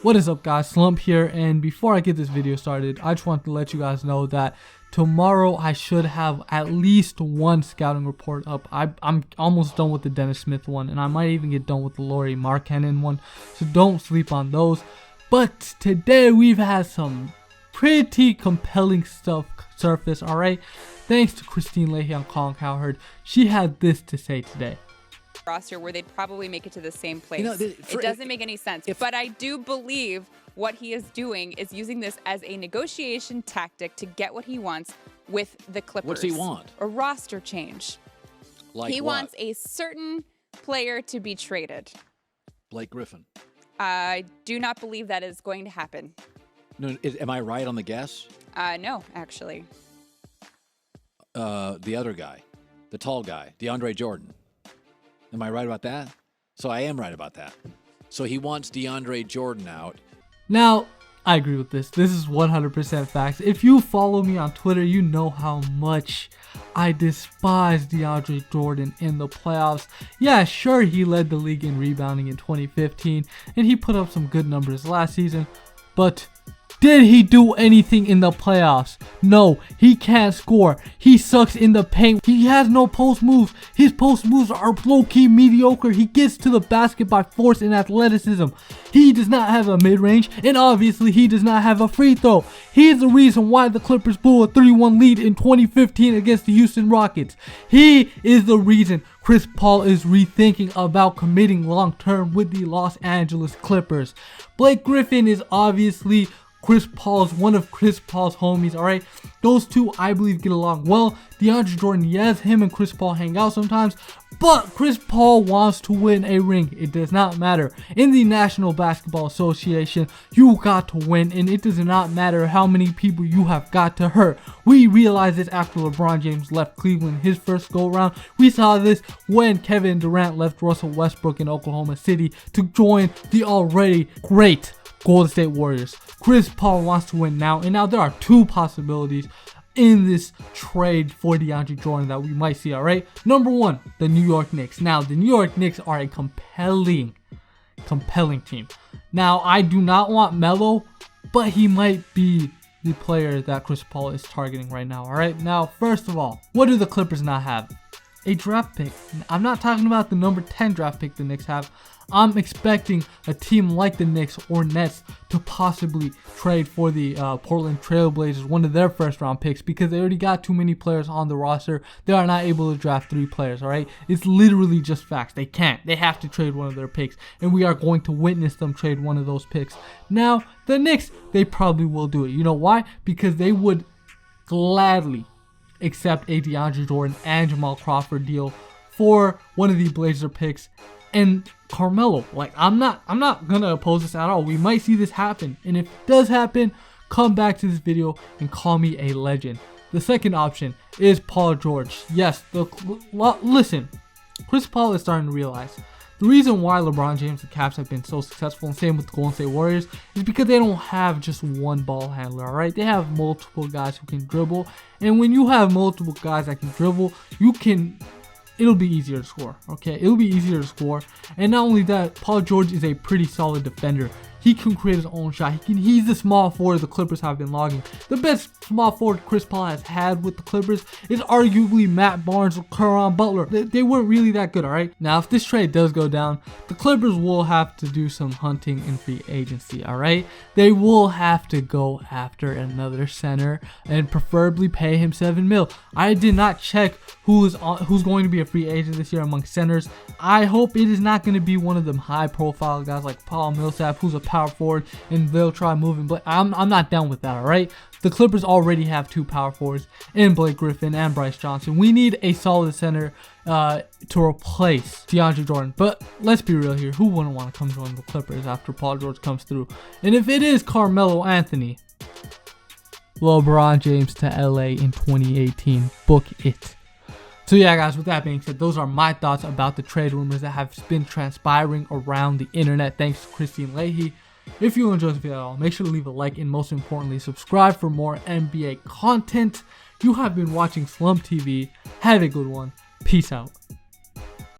What is up, guys? Slump here, and before I get this video started, I just want to let you guys know that tomorrow I should have at least one scouting report up. I'm almost done with the Dennis Smith one, and I might even get done with the Lauri Markkanen one, so don't sleep on those. But today we've had some pretty compelling stuff surface, alright? Thanks to Kristine Leahy on Colin Cowherd. She had this to say today. Roster where they'd probably make it to the same place. It doesn't make any sense. But I do believe what he is doing is using this as a negotiation tactic to get what he wants with the Clippers. What's he want? A roster change. Like he what? wants a certain player to be traded. Blake Griffin. I do not believe that is going to happen. No, am I right on the guess? No, actually. The other guy, the tall guy, Deandre Jordan. Am I right about that? So I am right about that. So he wants Deandre Jordan out. Now, I agree with this. This is 100% facts. If you follow me on Twitter, you know how much I despise Deandre Jordan in the playoffs. Yeah, sure, he led the league in rebounding in 2015, and he put up some good numbers last season, but did he do anything in the playoffs? No, he can't score. He sucks in the paint. He has no post moves. His post moves are low-key mediocre. He gets to the basket by force and athleticism. He does not have a mid-range, and obviously he does not have a free throw. He is the reason why the Clippers blew a 3-1 lead in 2015 against the Houston Rockets. He is the reason Chris Paul is rethinking about committing long-term with the Los Angeles Clippers. Blake Griffin is obviously one of Chris Paul's homies, alright? Those two, I believe, get along well. Deandre Jordan, yes, him and Chris Paul hang out sometimes, but Chris Paul wants to win a ring. It does not matter. In the National Basketball Association, you got to win, and it does not matter how many people you have got to hurt. We realized this after LeBron James left Cleveland his first go-around. We saw this when Kevin Durant left Russell Westbrook in Oklahoma City to join the already great Golden State Warriors. Chris Paul wants to win now, and now there are two possibilities in this trade for Deandre Jordan that we might see, alright? Number one, the New York Knicks. Now, the New York Knicks are a compelling team. Now, I do not want Melo, but he might be the player that Chris Paul is targeting right now, alright? Now, first of all, what do the Clippers not have? A draft pick. I'm not talking about the number 10 draft pick the Knicks have. I'm expecting a team like the Knicks or Nets to possibly trade for the Portland Trail Blazers, one of their first round picks, because they already got too many players on the roster. They are not able to draft 3 players, alright? It's literally just facts. They can't. They have to trade one of their picks, and we are going to witness them trade one of those picks. Now, the Knicks, they probably will do it. You know why? Because they would gladly accept a Deandre Jordan and Jamal Crawford deal for one of the Blazer picks and Carmelo. Like, I'm not gonna oppose this at all. We might see this happen, and if it does happen, come back to this video and call me a legend. The second option is Paul George. Yes, listen, Chris Paul is starting to realize the reason why LeBron James and the Cavs have been so successful, and same with the Golden State Warriors, is because they don't have just one ball handler, alright? They have multiple guys who can dribble, and when you have multiple guys that can dribble, it'll be easier to score, okay? It'll be easier to score, and not only that, Paul George is a pretty solid defender. He can create his own shot. He's the small forward the Clippers have been logging. The best small forward Chris Paul has had with the Clippers is arguably Matt Barnes or Caron Butler. They weren't really that good, alright? Now, if this trade does go down, the Clippers will have to do some hunting in free agency, alright? They will have to go after another center and preferably pay him $7 million. I did not check who's going to be a free agent this year among centers. I hope it is not going to be one of them high-profile guys like Paul Millsap, who's a power forward, and they'll try moving. But I'm not down with that, alright? The Clippers already have 2 power forwards in Blake Griffin and Bryce Johnson. We need a solid center to replace Deandre Jordan. But let's be real here. Who wouldn't want to come join the Clippers after Paul George comes through? And if it is Carmelo Anthony, LeBron James to LA in 2018. Book it. So yeah, guys, with that being said, those are my thoughts about the trade rumors that have been transpiring around the internet, thanks to Kristine Leahy. If you enjoyed this video at all, make sure to leave a like, and most importantly, subscribe for more NBA content. You have been watching Slump TV. Have a good one. Peace out.